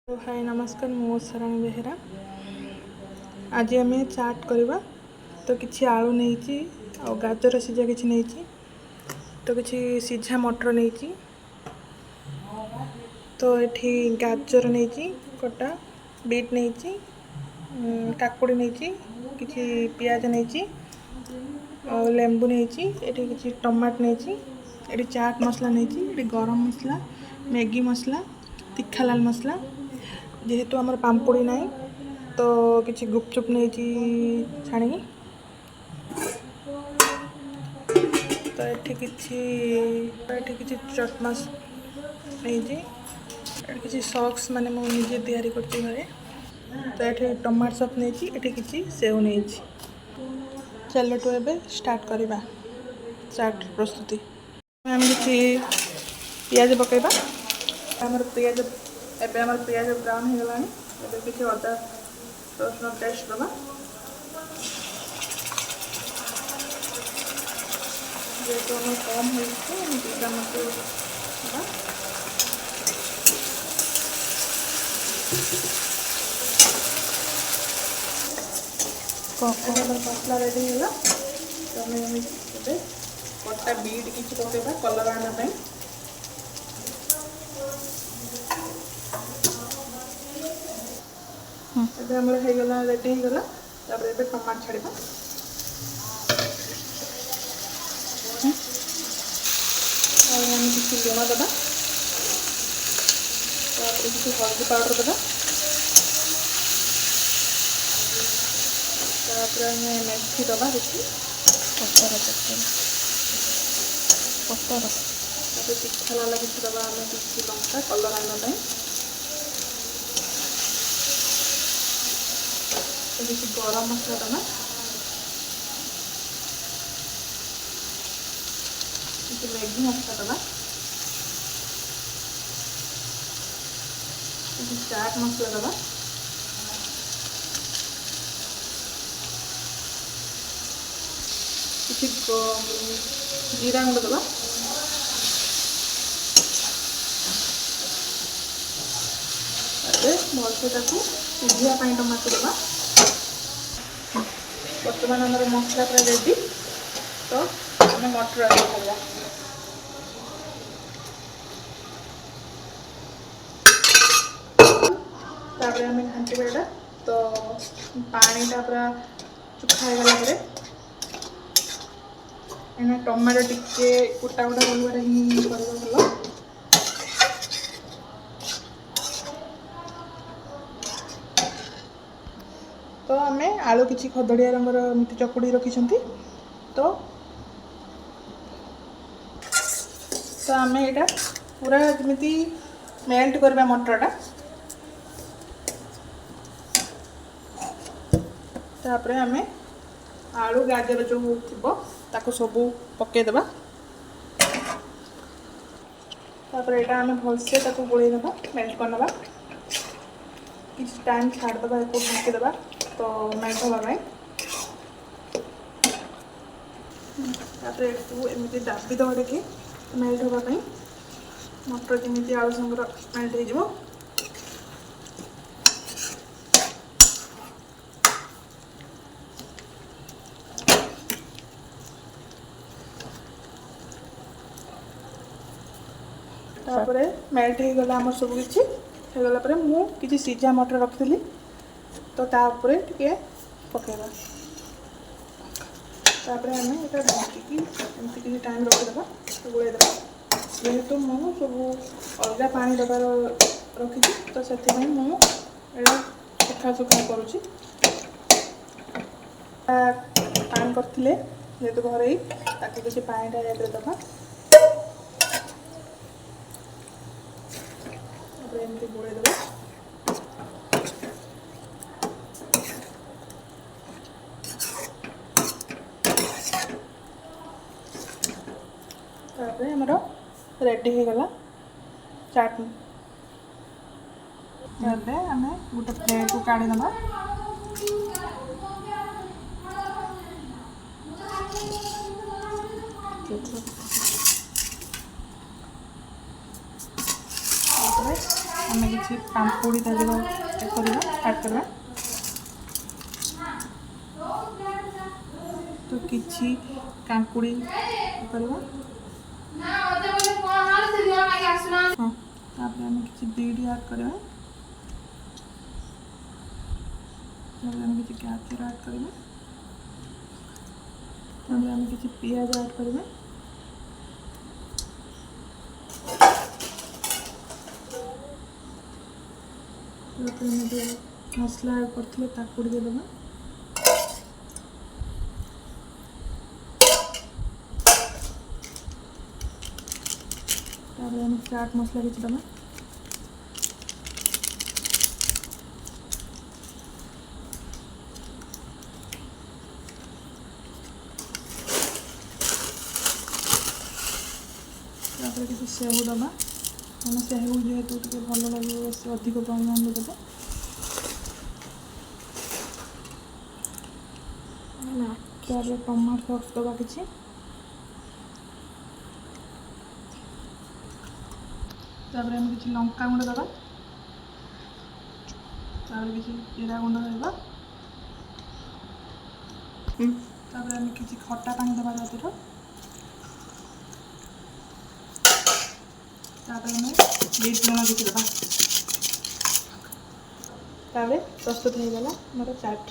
तो हाय नमस्कार मु शरण बेहेरा। आज आम चाट करवा तो किसी आलू नहीं आ गाजर सीझा किसी नहीं तो किसी सीझा मटर नहीं तो ये गाजर नहीं कटा बीट नहीं काकुड़ी नहीं किसी पियाज नहीं और लेंबू नहीं किसी टमाट नहीं ये चाट मसला नहीं गरम मसला मैगी मसला तीखा लाल मसला जेहेतु आमर पाम्पुड़ी ना तो किसी गुपचुप नहीं छाणी तो ये किसी चट मस नहीं किसी सॉक्स माने मु निजे तैयारी करती घरे तो ये टमाटो सॉस नहीं ये किसी सेव नहीं। चलो तो एबे स्टार्ट करवा चाट प्रस्तुति आम किसी पियाज पकेबा आमर पियाज एबे आमर पियाज ब्राउन हो गलानी एबे किसी अदा रसुण पेस्ट दबा जेहेतु आम कम होता मत मसला रेडी है तो हमें कटा बीट किसी पकेबा कलर आना ଏବେ ଆମର ହେଇଗଲା ରେଡ଼ି ହେଇଗଲା ତାପରେ ଏବେ ଟମାଟୋ ଛାଡ଼ିବା ଆଉ ଆମେ କିଛି ଲୁଣ ଦେବା ତାପରେ କିଛି ହଳଦୀ ପାଉଡ଼ର ଦେବା ତାପରେ ଆମେ ମେଥି ଦେବା କିଛି ତାପରେ ତିଖା ଲାଲ କିଛି ଦେବା ଆମେ କିଛି ଲଙ୍କା କଲର୍ ଆଣିବା ପାଇଁ किसी गरम मसला दबा किसी मैगी मसला दबा किसी चाट मसला दबा किसी जीरा गुंड दबा भलसे सीझा टमाटो दबा बर्तमान आम मसला पूरा रेडी तो आम मटर आगे करवा तापर आम घाटी बेटा तो पानीटा पूरा चुखा होगला टमाटो टिके कुटा कुटा कर भल तो आम आलू किसी खदड़िया रंगर एमती चकुड़ी रखी तो आम यहाँ पूरा जमी मेल्ट करवा मटरटा तापर आम आलू गाजर जो थी सबू पकईदे तापर यहाँ आम भलसे गोल दबा मेल्ट करना किसी टाइम छाड़देवा एक ढाकीदेवा तो मेल्ट होगा एमती दाबी दबा देखिए मेल्ट होगापी मटर जमी आलू संगर मेल्ट हो तापर मेल्ट हो गला आम सब किसी हो गला मुझे सीझा मटर रखी तो तापर टे पकेबा तापर आम यहाँ ढाँकी एमती किसी टाइम रखीदे गोलैदे जेहेतु मु सब अलग पानी दबार रखी तो से सुखा सुखा करुँची पानी करते जेहेतु घर किसी पानीटा दबा एमती गोलैदे आमर रेडी हो गला चाट आम गोटे प्लेट को काढ़ी दबा आम किसी पापड़ी ता देव ऐड करवा तो किसी काकुड़ी करवा हाँ तापर आम किसी बीट ऐड करवा तापर आम किसी गाजर ऐड करवा तापर आम किसी पियाज ऐड करवा जो मसला ऐड करते ताकुड़ी देदेबा तापर आम चाट मसला किसी दबा तापर किसी सेव दबा मैंने सेव जेहेतु टे भल लगे बेस अधिक परिमाण देव तापर टमाटो सॉस दबा किसी तापर आम किसी लंका गुंड दबा तापर किसी जीरा गुंड दबा तापर आम किसी खट्टा पानी दबा तापर तापर आम बीट लुण किसी दबा तापर प्रस्तुत हो गला मोर चाट।